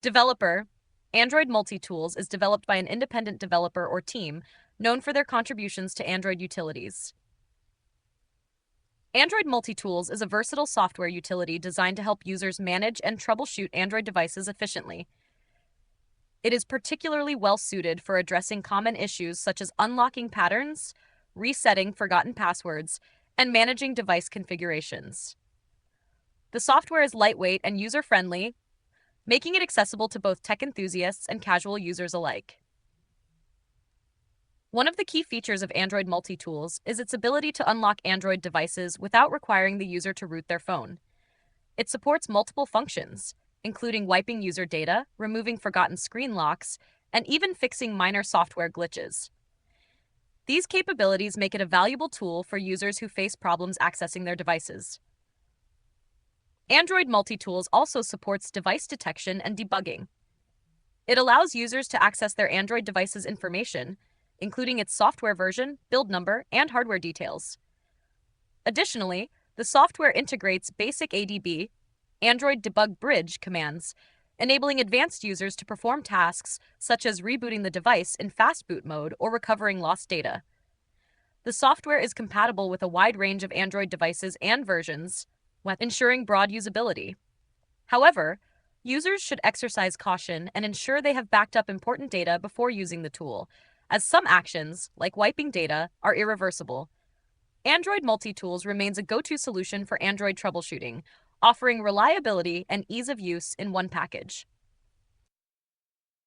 Developer. Android Multi-Tools is developed by an independent developer or team known for their contributions to Android utilities. Android Multi-Tools is a versatile software utility designed to help users manage and troubleshoot Android devices efficiently. It is particularly well suited for addressing common issues such as unlocking patterns, resetting forgotten passwords, and managing device configurations. The software is lightweight and user-friendly, making it accessible to both tech enthusiasts and casual users alike. One of the key features of Android Multi-Tools is its ability to unlock Android devices without requiring the user to root their phone. It supports multiple functions, including wiping user data, removing forgotten screen locks, and even fixing minor software glitches. These capabilities make it a valuable tool for users who face problems accessing their devices. Android Multi-Tools also supports device detection and debugging. It allows users to access their Android device's information, including its software version, build number, and hardware details. Additionally, the software integrates basic ADB, Android Debug Bridge commands, enabling advanced users to perform tasks such as rebooting the device in fast boot mode or recovering lost data. The software is compatible with a wide range of Android devices and versions, ensuring broad usability. However, users should exercise caution and ensure they have backed up important data before using the tool, as some actions, like wiping data, are irreversible. Android Multi-Tools remains a go-to solution for Android troubleshooting, offering reliability and ease of use in one package.